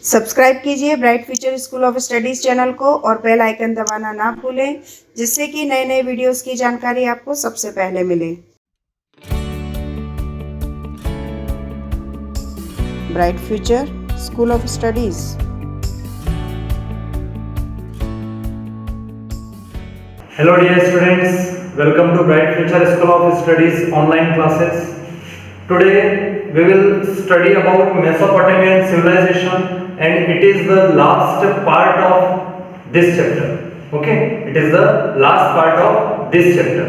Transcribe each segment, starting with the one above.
Subscribe कीजिए bright future school of studies channel को और बेल आइकन दबाना ना भूलें, जिससे कि नए नए वीडियोस की जानकारी आपको सबसे पहले मिले। Bright future school of studies. Hello dear students, welcome to Bright Future School of Studies online classes. Today we will study about Mesopotamian civilization and it is the last part of this chapter. Okay, it is the last part of this chapter.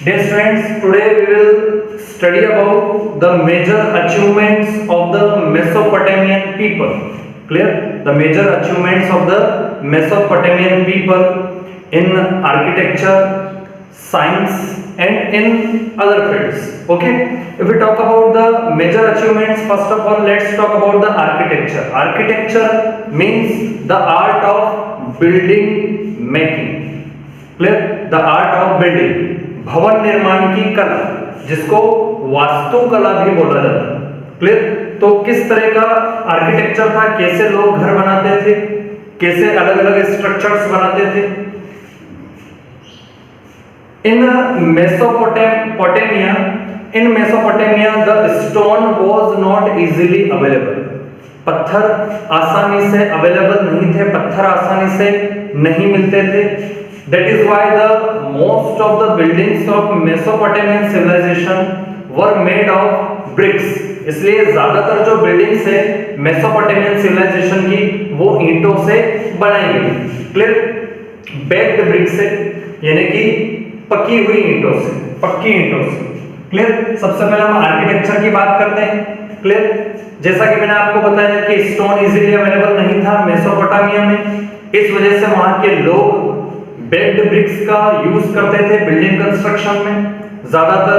Dear students, today we will study about the major achievements of the Mesopotamian people. Clear? The major achievements of the Mesopotamian people in architecture, science and in other fields. Okay, if we talk about the major achievements, first of all let's talk about the architecture. Architecture means the art of building making. Clear? The art of building, भवन निर्माण की कला, जिसको वास्तुकला भी बोला जाता है। क्लियर? तो किस तरह का आर्किटेक्चर था, कैसे लोग घर बनाते थे, कैसे अलग अलग स्ट्रक्चर्स बनाते थे। In Mesopotamia, the stone was not easily available. पत्थर आसानी से अवेलेबल नहीं थे, पत्थर आसानी से नहीं मिलते थे। That is why the most of the buildings of Mesopotamian civilization were made of bricks. इसलिए ज्यादातर जो बिल्डिंग्स है मेसोपोटामियन सिविलाइजेशन की वो ईंटों से बनाई गई। क्लियर? बेक्ड ब्रिक्स से, यानी कि पकी हुई ईंटों से, पक्की ईंटों से। क्लियर? सबसे पहले हम आर्किटेक्चर की बात करते हैं। क्लियर? जैसा कि मैंने आपको बताया कि स्टोन इजीली अवेलेबल नहीं था मेसोपोटामिया में, इस वजह से वहां के लोग बेक्ड ब्रिक्स का यूज करते थे बिल्डिंग कंस्ट्रक्शन में। ज्यादातर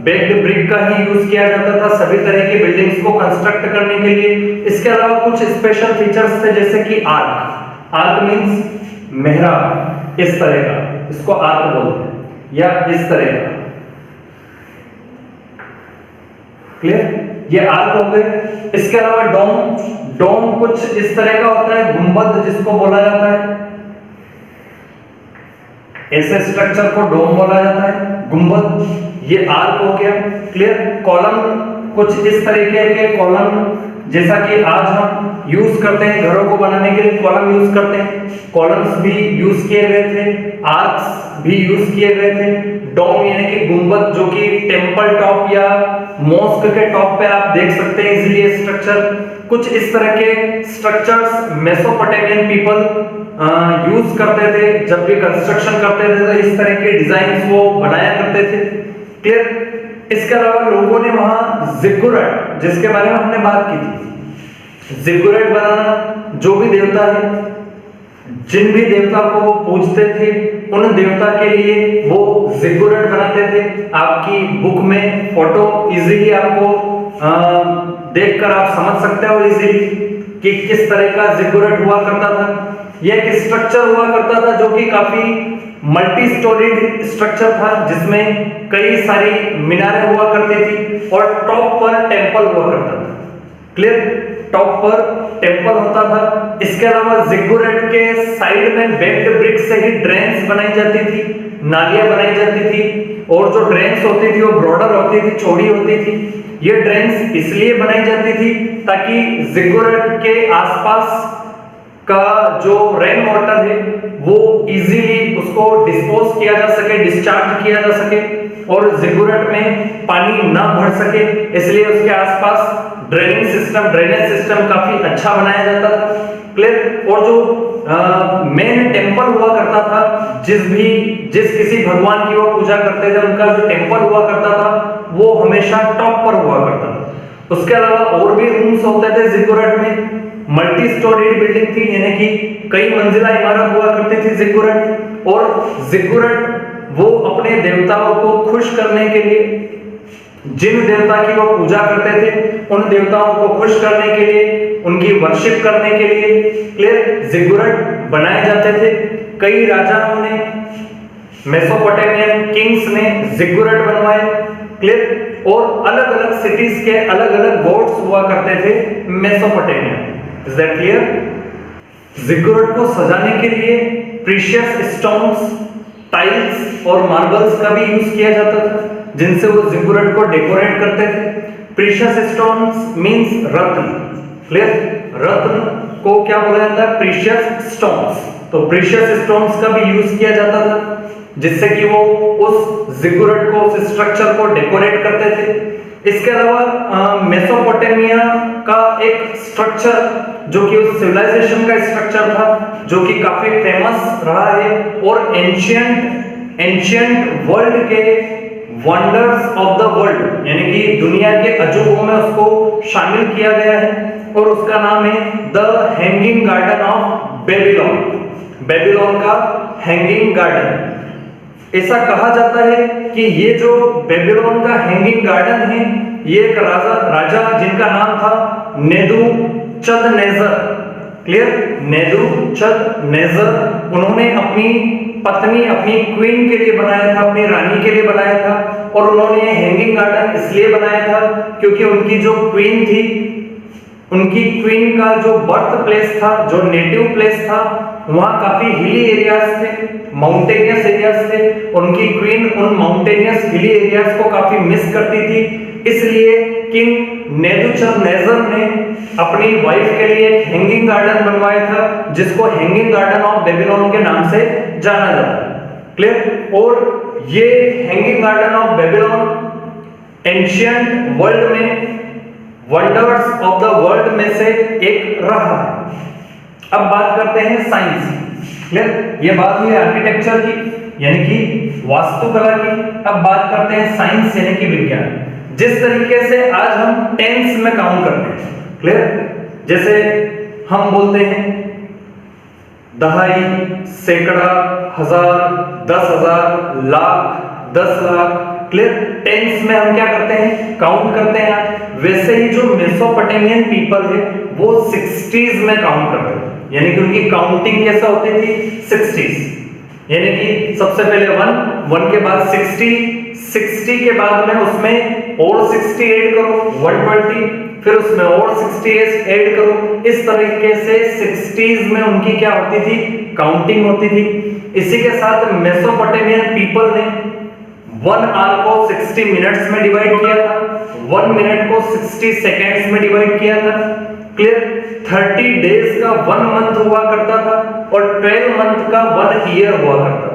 बेक्ड ब्रिक का ही यूज किया जाता था सभी तरह की बिल्डिंग्स को कंस्ट्रक्ट करने के लिए। इसके अलावा कुछ स्पेशल फीचर्स थे, जैसे कि आर्क। आर्क मींस मेहराब, इस तरह का, इसको आर्क बोलते हैं, या इस तरह का। क्लियर? ये आर्क हो गए। इसके अलावा डोम, डोम कुछ इस तरह का होता है, गुंबद जिसको बोला जाता है, ऐसे स्ट्रक्चर को डोम बोला जाता है, गुंबद। ये आर्क हो गया। क्लियर? कॉलम कुछ इस तरीके के कॉलम, जैसा कि आज हम यूज करते हैं घरों को बनाने के लिए कॉलम यूज करते हैं, कॉलम्स भी यूज किए गए थे, आर्क्स भी यूज किए गए थे। डोम यानी कि गुंबद, जो कि टेंपल टॉप या मॉस्क के टॉप पे आप देख सकते हैं इजीली स्ट्रक्चर। कुछ इस तरह के स्ट्रक्चर्स मेसोपोटामियन पीपल यूज करते थे, जब भी कंस्ट्रक्शन करते थे तो इस तरह के डिजाइन्स वो बनाया करते थे। क्लियर? इसके अलावा लोगों ने वहां जिगुरट, जिसके बारे में हमने बात की थी, जिगुरट बनाना, जो भी देवता है, जिन भी देवता को वो पूजते थे, उन देवता के लिए वो जिगुरट बनाते थे। आपकी बुक में फोटो इजीली आपको देखकर आप समझ सकते हो इजीली कि किस तरह का जिगुरट हुआ करता था। यह एक स्ट्रक्चर हुआ करता था जो कि काफी मल्टी स्टोरीड स्ट्रक्चर था, जिसमें कई सारी मीनारें हुआ करती थी और टॉप पर टेंपल हुआ करता था। क्लियर? टॉप पर टेंपल होता था। इसके अलावा जिगुरट के साइड में बेक्ड ब्रिक से ही ड्रेन्स बनाई जाती थी, नालियां बनाई जाती थी, और जो ड्रेन्स होती थी वो ब्रॉडर होती थी, चौड़ी होती थी। ये ड्रेन्स इसलिए बनाई जाती थी ताकि जिगुरट के आसपास का जो रेन वाटर है वो इजीली उसको डिस्पोज किया जा सके, डिस्चार्ज किया जा सके, और जिगुरट में पानी ना भर सके, इसलिए उसके आसपास ड्रेनेज सिस्टम काफी अच्छा बनाया जाता था। क्लियर? और जो मेन टेंपल हुआ करता था, जिस किसी भगवान की वो पूजा करते थे, उनका जो टेंपल हुआ करता था वो हमेशा टॉप पर हुआ करता था। उसके अलावा और भी रूम्स होते थे जिगुरट में। मल्टी स्टोरीड बिल्डिंग थी, यानी कि कई मंजिला इमारत हुआ करती थी जिगुरट। और जिगुरट वो अपने देवताओं को खुश करने के लिए, जिन देवता की वो पूजा करते थे उन देवताओं को खुश करने के लिए, उनकी वर्शिप करने के लिए, क्लियर, जिगुरट बनाए जाते थे। कई राजाओं ने, मेसोपोटामियन किंग्स ने जिगुरट बनवाए। क्लियर? और अलग अलग सिटीज के अलग अलग गॉड्स हुआ करते थे Mesopotamia. Is that clear? Ziggurat को सजाने के लिए प्रीशियस स्टोन्स, टाइल्स और मार्बल्स का भी यूज किया जाता था, जिनसे वो जिगुरट को डेकोरेट करते थे। प्रीशियस स्टोन्स मींस रत्न, क्लियर? रत्न को क्या बोला जाता है? Precious stones. तो प्रीशियस स्टोन्स का भी यूज किया जाता था, जिससे कि वो उस जिगुरट को, उस स्ट्रक्चर को डेकोरेट करते थे। इसके अलावा मेसोपोटामिया का एक स्ट्रक्चर जो कि उस सिविलाइजेशन का स्ट्रक्चर था, जो कि काफी फेमस रहा है और एंशिएंट वर्ल्ड के वंडर्स ऑफ द वर्ल्ड यानी कि दुनिया के अजूबों में उसको शामिल किया गया है, और उसका नाम है the hanging garden of Babylon. Babylon का हैंगिंग गार्डन। ऐसा कहा जाता है कि ये जो बेबीलोन का हैंगिंग गार्डन है, ये एक राजा जिनका नाम था नेबूकदनेस्सर, क्लियर? नेबूकदनेस्सर, उन्होंने अपनी पत्नी, अपनी क्वीन के लिए बनाया था, अपनी रानी के लिए बनाया था। और उन्होंने हैंगिंग गार्डन इसलिए बनाया था क्योंकि उनकी जो क्वीन थी, उनकी क्वीन का जो बर्थ प्लेस था, जो नेटिव प्लेस था, वहां काफी हिली एरियाज थे, माउंटेनियस एरियाज थे। उनकी क्वीन उन माउंटेनियस हिली एरियाज को काफी मिस करती थी, इसलिए किंग नेबूकदनेस्सर ने अपनी वाइफ के लिए एक हैंगिंग गार्डन बनवाया था, जिसको हैंगिंग गार्डन ऑफ बेबीलोन के नाम से जाना जाता है, क्लियर? और ये hanging garden of Babylon ancient world में वंडर्स ऑफ द वर्ल्ड में से एक रहा है। अब बात करते हैं साइंस, क्लियर? ये बात हुई आर्किटेक्चर की यानी कि वास्तुकला की। अब बात करते हैं साइंस यानी कि विज्ञान। जिस तरीके से आज हम टेंस में काउंट करते हैं, क्लियर? जैसे हम बोलते हैं दहाई, सैकड़ा, हजार, 10,000, लाख, 10 लाख, क्लियर? टेंस में हम क्या करते हैं? काउंट करते हैं। वैसे ही जो मेसोपोटामियन पीपल है वो 60s में काउंट करते थे, यानी कि उनकी काउंटिंग कैसा होती थी? 60s, यानी कि सबसे पहले 1 के बाद 60 के बाद में उसमें और 60 ऐड करो, 120, फिर उसमें और 60 ऐड करो। इस तरीके से 60s में उनकी क्या होती थी? काउंटिंग होती थी। इसी के साथ मेसोपोटामियन पीपल ने 1 आवर को 60 मिनट्स में डिवाइड किया था, 1 मिनट को 60 सेकेंड्स में डिवाइड किया था, क्लियर? 30 डेज का 1 मंथ हुआ करता था और 12 मंथ का 1 ईयर हुआ करता था।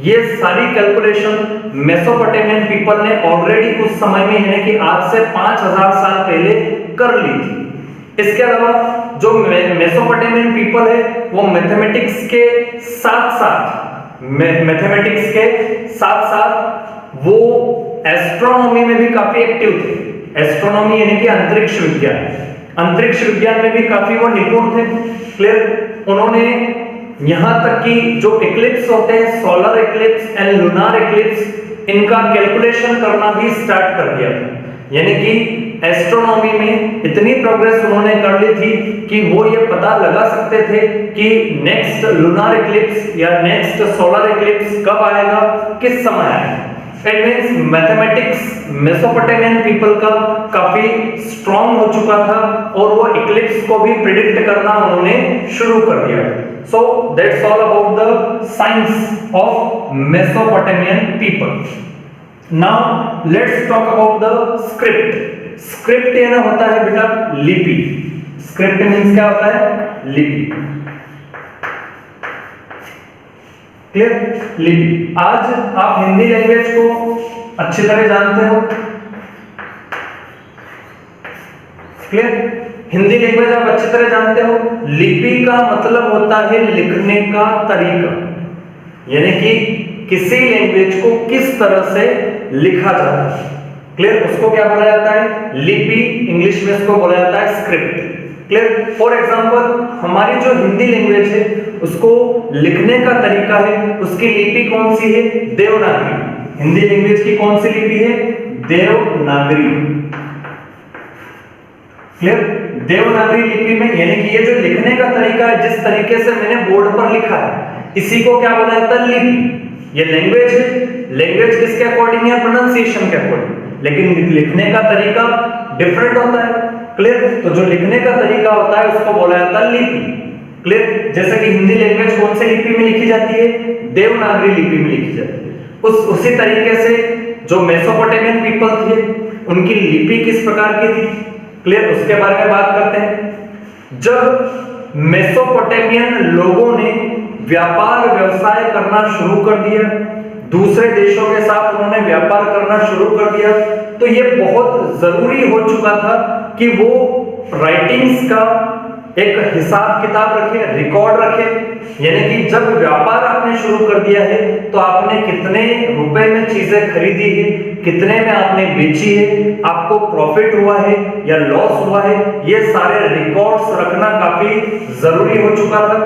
ये सारी कैलकुलेशन मेसोपोटामियन पीपल ने ऑलरेडी उस समय में यानी कि आज से 5000 साल पहले कर ली थी। इसके अलावा जो मेसोपोटामियन पीपल है वो मैथमेटिक्स के साथ वो एस्ट्रोनॉमी में भी काफी एक्टिव थे। एस्ट्रोनॉमी यानी कि अंतरिक्ष विज्ञान, अंतरिक्ष विज्ञान में भी काफी वो निपुण थे, क्लियर? उन्होंने यहां तक कि जो इक्लिप्स होते हैं, solar Eclipse and lunar Eclipse, इनका कैलकुलेशन करना भी स्टार्ट कर दिया था। यानी कि एस्ट्रोनॉमी में इतनी प्रोग्रेस उन्होंने कर ली थी कि वो ये पता लगा सकते थे कि नेक्स्ट लूनार इक्लिप्स या नेक्स्ट सोलर इक्लिप्स कब आएगा, किस समय आएगा। It means mathematics Mesopotamian people का काफी स्ट्रांग हो चुका था और वो इक्लिप्स को भी प्रिडिक्ट करना उन्होंने शुरू कर दिया। So that's all about the science of Mesopotamian people. Now let's talk about the script. Script ये ना होता है बेटा लिपि। स्क्रिप्ट मींस क्या होता है? लिपि, क्लियर? लिपि। आज आप हिंदी लैंग्वेज को अच्छी तरह जानते हो, क्लियर? हिंदी लैंग्वेज आप अच्छी तरह जानते हो। लिपि का मतलब होता है लिखने का तरीका, यानी कि किसी लैंग्वेज को किस तरह से लिखा जाता है, क्लियर? उसको क्या बोला जाता है? लिपि। इंग्लिश में इसको बोला जाता है स्क्रिप्ट, क्लियर? फॉर एग्जांपल हमारी जो हिंदी लैंग्वेज है उसको लिखने का तरीका है, उसकी लिपि कौन सी है? देवनागरी। हिंदी लैंग्वेज की कौन सी लिपि है? देवनागरी, क्लियर? देवनागरी लिपि में यानी कि ये जो लिखने का तरीका है, जिस तरीके से मैंने बोर्ड पर लिखा है, इसी को क्या बोला जाता है? लिपि। ये लैंग्वेज है। लैंग्वेज किसके अकॉर्डिंग है? प्रोनाउंसिएशन के अकॉर्डिंग। लेकिन लिखने का तरीका डिफरेंट होता है। क्लियर। तो जो लिखने का तरीका होता है उसको बोला जाता है लिपि। क्लियर। जैसे कि हिंदी लैंग्वेज कौन से लिपि में लिखी जाती है? देवनागरी लिपि में लिखी जाती है। उसी तरीके से जो मेसोपोटामियन पीपल थे उनकी लिपि किस प्रकार की थी, क्लियर, उसके बारे में बात करते हैं। जब मेसोपोटामियन लोगों ने व्यापार व्यवसाय करना शुरू कर दिया, दूसरे देशों के साथ उन्होंने व्यापार करना शुरू कर दिया, तो ये बहुत जरूरी हो चुका था कि वो राइटिंग्स का एक हिसाब किताब रखे, रिकॉर्ड रखे। यानी कि जब व्यापार आपने शुरू कर दिया है तो आपने कितने रुपए में चीजें खरीदी है, कितने में आपने बेची है, आपको प्रॉफिट हुआ है या लॉस हुआ है, ये सारे रिकॉर्ड्स रखना काफी जरूरी हो चुका था।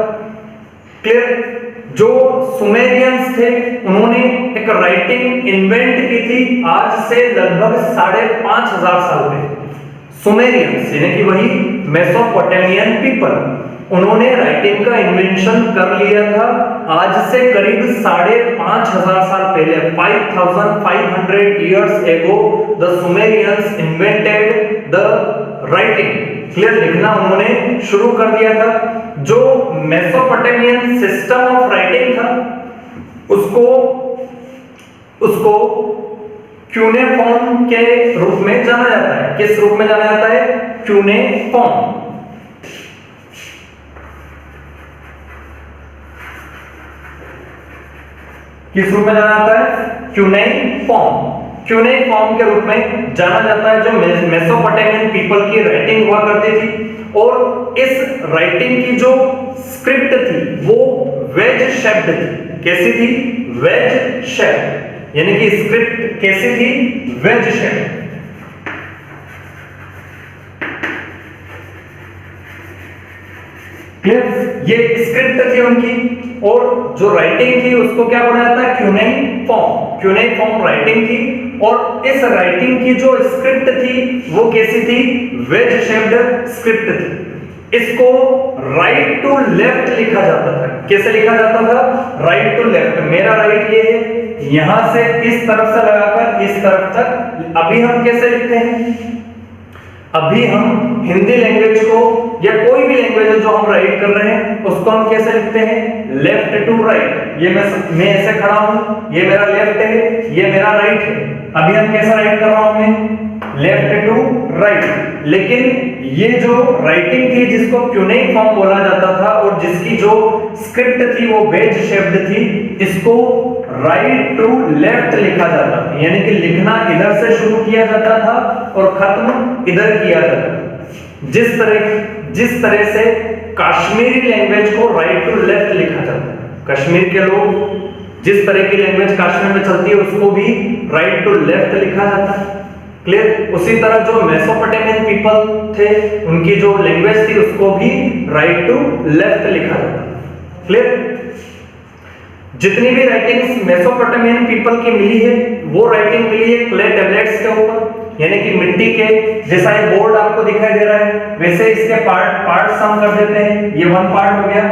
क्लियर। जो सुमेरियंस थे उन्होंने एक राइटिंग इन्वेंट की थी आज से लगभग 5,500 साल पहले। सुमेरियंस यानी कि वही मेसोपोटामियन पीपल, उन्होंने राइटिंग का इन्वेंशन कर लिया था आज से करीब 5,500 साल पहले। 5,500 years ago the Sumerians invented the writing। Clear. लिखना उन्होंने शुरू कर दिया था। जो मेसोपोटामियन सिस्टम ऑफ राइटिंग था उसको क्यूनेफॉर्म के रूप में जाना जाता है। किस रूप में जाना जाता है? क्यूनेफॉर्म। किस रूप में जाना जाता है? क्यूनेफॉर्म। क्यूनेफॉर्म के रूप में जाना जाता है। जो मेसोपोटामियन पीपल की राइटिंग हुआ करती थी, और इस राइटिंग की जो स्क्रिप्ट थी वो वेज शेप्ड थी। कैसी थी? Wedge shaped. यानी कि स्क्रिप्ट कैसी थी? Wedge shaped. क्लियर। ये स्क्रिप्ट थी उनकी, और जो राइटिंग थी उसको क्या बोला जाता है? क्यूनेफॉर्म। क्यूनेफॉर्म राइटिंग थी, और इस राइटिंग की जो स्क्रिप्ट थी वो कैसी थी? वेज शेप्ड स्क्रिप्ट थी। इसको राइट टू लेफ्ट लिखा जाता था। कैसे लिखा जाता था? Right to left. मेरा राइट ये है, यहां से इस तरफ से लगाकर इस तरफ तक। अभी हम कैसे लिखते हैं? अभी हम हिंदी लैंग्वेज को या कोई भी लैंग्वेज जो हम राइट कर रहे हैं उसको हम कैसे लिखते हैं? Left to right. ये मैं ऐसे खड़ा हूं, ये मेरा लेफ्ट है, ये मेरा राइट है। अभी हम कैसा राइट कर रहा हूं मैं? Left to right. लेकिन ये जो राइटिंग थी जिसको क्यूनेफॉर्म बोला जाता था और जिसकी जो स्क्रिप्ट थी वो वेज शेप्ड थी, इसको राइट टू लेफ्ट लिखा जाता था। यानी कि लिखना इधर से शुरू किया जाता था और खत्म इधर किया जाता था। जिस तरह से कश्मीरी लैंग्वेज को राइट टू लेफ्ट लिखा जाता है। कश्मीर के लोग जिस तरह की लैंग्वेज कश्मीर में चलती है उसको भी राइट टू लेफ्ट लिखा जाता है। क्लियर। उसी तरह जो मेसोपोटामियन पीपल थे उनकी जो लैंग्वेज थी उसको भी राइट टू लेफ्ट लिखा जाता है। क्लियर। जितनी भी राइटिंग्स मेसोपोटामियन पीपल की मिली है वो राइटिंग मिली है क्ले टेबलेट्स के ऊपर, यानी कि मिट्टी के जैसा ये बोर्ड आपको दिखाई दे रहा है वैसे इसके पार्ट्स हम कर देते हैं। ये 1 पार्ट हो गया,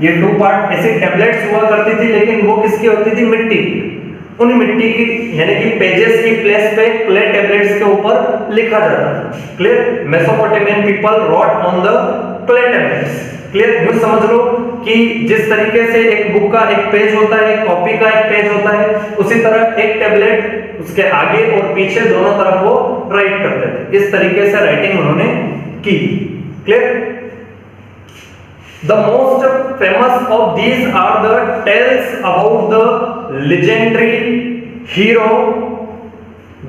ये 2 पार्ट। ऐसे टैबलेट्स हुआ करती थी, लेकिन वो किसकी होती थी? मिट्टी की। उन मिट्टी की यानी कि पेजेस की प्लेस पे क्ले टैबलेट्स के ऊपर लिखा जाता था। Clear. Mesopotamian people wrote on the clay tablets. Clear. यूं समझ लो कि जिस तरीके से एक बुक का एक पेज होता है, एक कॉपी का एक पेज होता है, उसी तरह एक टैबलेट उसके आगे और पीछे दोनों तरफ वो राइट करते थे। इस तरीके से राइटिंग उन्होंने की। Clear. The most famous of these are the tales about the legendary hero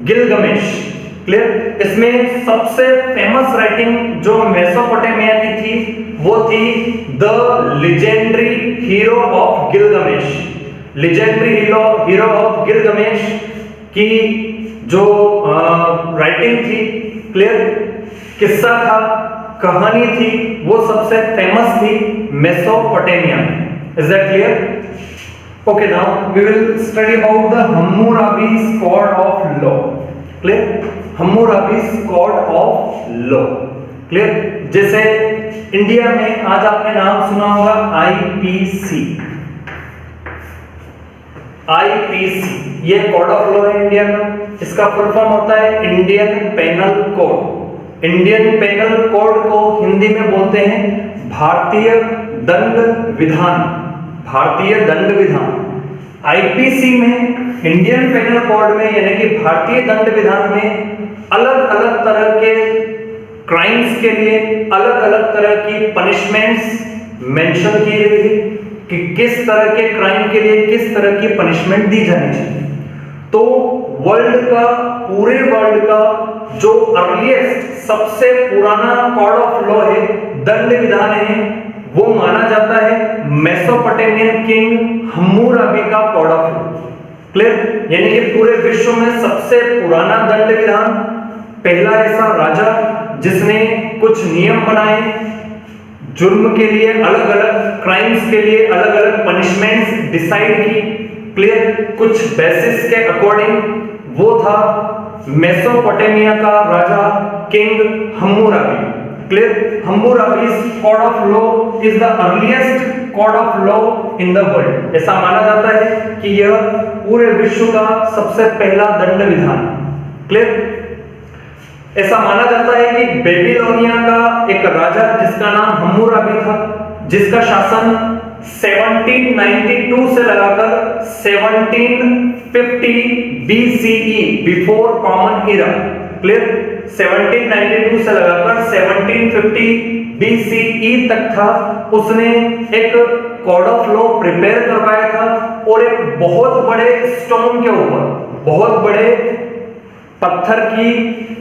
Gilgamesh। Clear. इसमें सबसे फेमस राइटिंग जो मेसोपोटामिया की थी वो थी the legendary hero of Gilgamesh. Legendary hero of Gilgamesh की जो राइटिंग थी, क्लियर, किस्सा था, कहानी थी, वो सबसे फेमस थी Mesopotamia. Is that clear? Okay, now we will study about the Hammurabi's code of law. Clear. Hammurabi's code of law. Clear. जैसे इंडिया में आज आपने नाम सुना होगा आईपीसी। आईपीसी ये कोड ऑफ लॉ है इंडिया का। इसका फुल फॉर्म होता है Indian penal code. Indian penal code को हिंदी में बोलते हैं भारतीय दंड विधान। भारतीय दंड विधान आईपीसी में, इंडियन पेनल कोड में यानी कि भारतीय दंड विधान में अलग अलग तरह के क्राइम्स के लिए अलग अलग तरह की पनिशमेंट्स मेंशन की गई है कि किस तरह के क्राइम के लिए किस तरह की पनिशमेंट दी जानी चाहिए। तो पूरे वर्ल्ड का जो अर्लीस्ट सबसे पुराना कोड ऑफ लॉ है, दंड विधान है, वो माना जाता है मेसोपोटामियन किंग हम्मुराबी का कोड ऑफ लॉ। क्लियर? यानी कि पूरे विश्व में सबसे पुराना दंड विधान, पहला ऐसा राजा जिसने कुछ नियम बनाए, जुर्म के लिए अलग अलग, क्राइम्स के लिए अलग अलग पनिशमेंट्स डिसाइड की। क्लियर? कुछ बेसिस के अकॉर्डिंग, वो था मेसोपोटामिया का राजा king Hammurabi. Clear? Hammurabi's code of law is the earliest code of law in the world. ऐसा माना जाता है कि यह पूरे विश्व का सबसे पहला दंड विधान। क्लियर? ऐसा माना जाता है कि बेबीलोनिया का एक राजा जिसका नाम हम्मुराबी था, जिसका शासन 1792 से लगाकर 1750 BCE, before common era. Clear? 1792 से लगाकर 1750 BCE तक था। उसने एक कोड ऑफ लॉ प्रिपेयर करवाया था और एक बहुत बड़े स्टोन के ऊपर, बहुत बड़े पत्थर की,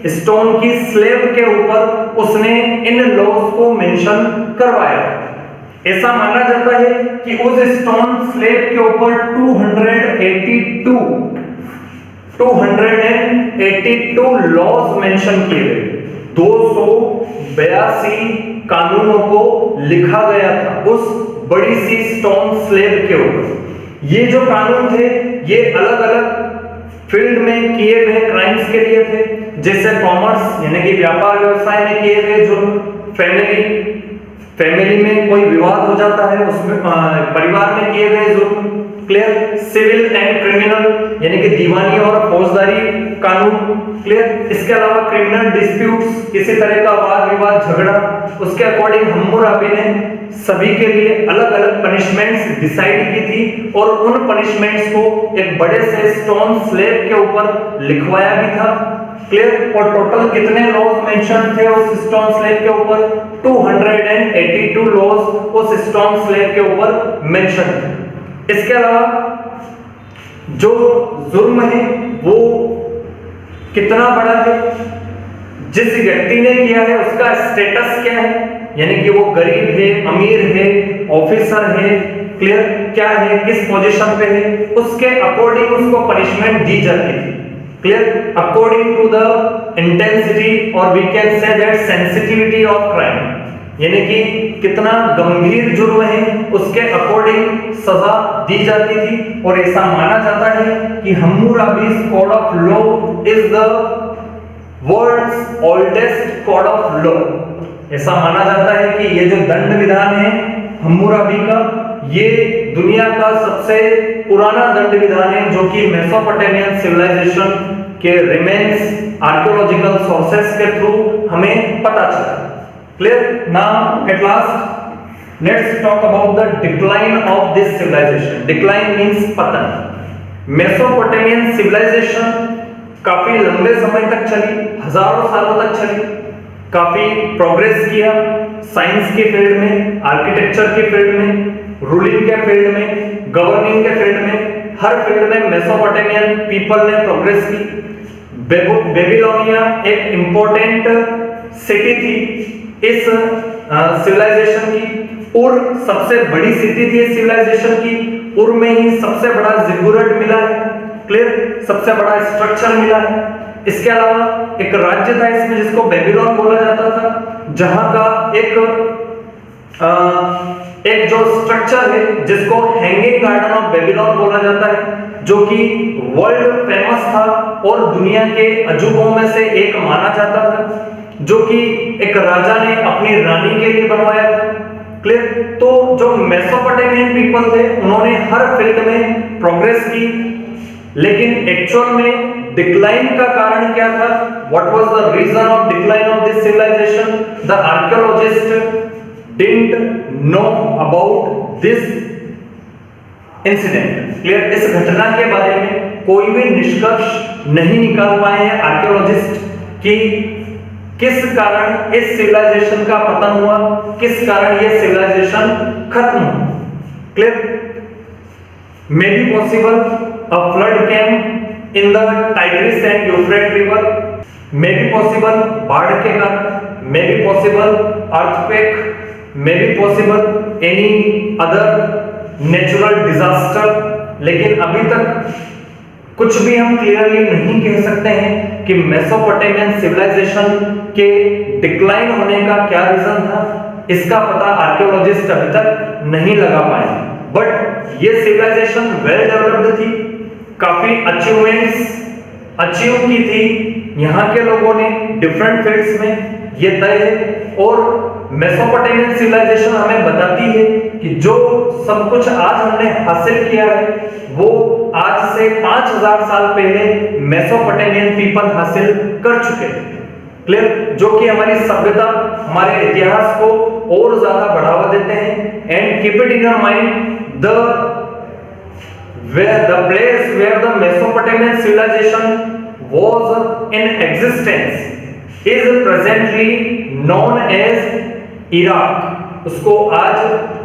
स्टोन की स्लेब के ऊपर उसने इन लॉज को मेंशन करवाया। ऐसा माना जाता है कि उस स्टोन स्लेब के ऊपर 282 लॉज मेंशन किए गए, 282 कानूनों को लिखा गया था उस बड़ी सी स्टोन स्लेब के ऊपर। ये जो कानून थे ये अलग अलग फील्ड में किए गए क्राइम्स के लिए थे, जैसे कॉमर्स यानी कि व्यापार व्यवसाय में किए गए जुर्म, फैमिली में कोई विवाद हो जाता है उसमें परिवार में किए गए जुर्म। क्लियर? सिविल एंड क्रिमिनल यानी कि दीवानी और फौजदारी कानून। क्लियर? इसके अलावा क्रिमिनल डिस्प्यूट्स, किसी तरह का वाद विवाद झगड़ा, उसके अकॉर्डिंग हम्मुराबी ने सभी के लिए अलग अलग पनिशमेंट्स डिसाइड की थी और उन पनिशमेंट्स को एक बड़े से स्टोन स्लेब के ऊपर लिखवाया भी था। क्लियर? और टोटल कितने लॉज मेंशन थे उस स्टोन स्लेब के ऊपर? 282 लॉज उस स्टोन स्लेब के ऊपर मेंशन थे। इसके अलावा जो जुर्म है वो कितना बड़ा है, जिस व्यक्ति ने किया है उसका स्टेटस क्या है, यानी कि वो गरीब है, अमीर है, ऑफिसर है, क्लियर, क्या है, किस पोजीशन पे है, उसके अकॉर्डिंग उसको पनिशमेंट दी जाती थी। Clear? According to the intensity और we can say that sensitivity of crime, यानी कि कितना गंभीर जुर्म है उसके अकॉर्डिंग सजा दी जाती थी। और ऐसा माना जाता है कि Hammurabi's code of law is the world's oldest code of law. ऐसा माना जाता है कि ये जो दंड विधान है हम्मुराबी का, ये दुनिया का सबसे पुराना दंड विधान है जो कि मेसोपोटामियन सिविलाइजेशन के रिमेन्स आर्कियोलॉजिकल सोर्सेस के थ्रू हमें पता चला। Clear? Now at last let's talk about the decline of this civilisation. Decline means पतन। मेसोपोटामियन सिविलाइजेशन काफी लंबे समय तक चली, हजारों सालों तक चली, काफी प्रोग्रेस किया साइंस के फील्ड में, आर्किटेक्चर के फील्ड में, रूलिंग के फील्ड में, गवर्निंग के फील्ड में, हर फील्ड में मेसोपोटामियन पीपल ने प्रोग्रेस की। बेबीलोनिया एक इंपॉर्टेंट सिटी थी इस सिविलाइजेशन की। उर सबसे बड़ी सिटी थी इस सिविलाइजेशन की। उर में ही सबसे बड़ा जिगुरट मिला है। क्लियर? सबसे बड़ा स्ट्रक्चर मिला है। इसके अलावा एक राज्य था इसमें जिसको बेबीलोन बोला जाता था, जहां का एक जो स्ट्रक्चर है जिसको हैंगिंग गार्डन ऑफ बेबीलोन बोला जाता है, जो कि वर्ल्ड फेमस था और दुनिया के अजूबों में से एक माना जाता था, जो कि एक राजा ने अपनी रानी के लिए बनवाया था। क्लियर? तो जो मेसोपोटामियन पीपल थे उन्होंने हर फील्ड में प्रोग्रेस की, लेकिन एक्चुअल में डिक्लाइन का कारण क्या था? What was the reason of decline of this civilisation? The archaeologist didn't know about this incident. Clear? इस घटना के बारे में कोई भी निष्कर्ष नहीं निकाल पाए हैं आर्कियोलॉजिस्ट कि किस कारण इस सिविलाइजेशन का पतन हुआ, किस कारण यह सिविलाइजेशन खत्म हुआ। Clear? May be possible a flood came in the Tigris and Euphrates river, may be possible बाढ़ के कारण, may be possible earthquake, may be possible any other natural disaster. लेकिन अभी तक कुछ भी हम क्लियरली नहीं कह सकते हैं कि मेसोपोटामियन सिविलाइजेशन के डिक्लाइन होने का क्या रीजन था। इसका पता आर्कियोलॉजिस्ट अभी तक नहीं लगा पाए। बट ये सिविलाइजेशन वेल डेवलप्ड थी, काफी अचीवमेंट्स अचीव की थी यहाँ के लोगों ने डिफरेंट फील्ड्स में, ये तय है। और मेसोपोटामियन सिविलाइजेशन हमें बताती है कि जो सब कुछ आज हमने हासिल किया है वो आज से 5000 साल पहले मेसोपोटामियन पीपल हासिल कर चुके थे। क्लियर? जो कि हमारी सभ्यता, हमारे इतिहास को और ज्यादा बढ़ावा देते हैं। And keep it in your mind, the place where the Mesopotamian civilization was in existence is presently known as Iraq। उसको आज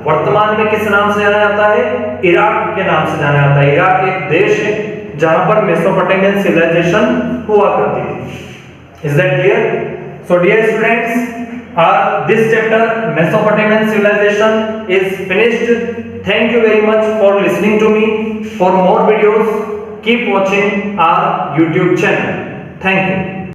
वर्तमान में किस नाम से जाना जाता है? इराक के नाम से जाना जाता है। इराक एक देश है जहां पर मेसोपोटामियन सिविलाइजेशन हुआ करती थी। Is that clear? So dear students, this chapter Mesopotamian civilization is finished. Thank you very much for listening to me. For more videos, keep watching our YouTube channel. Thank you.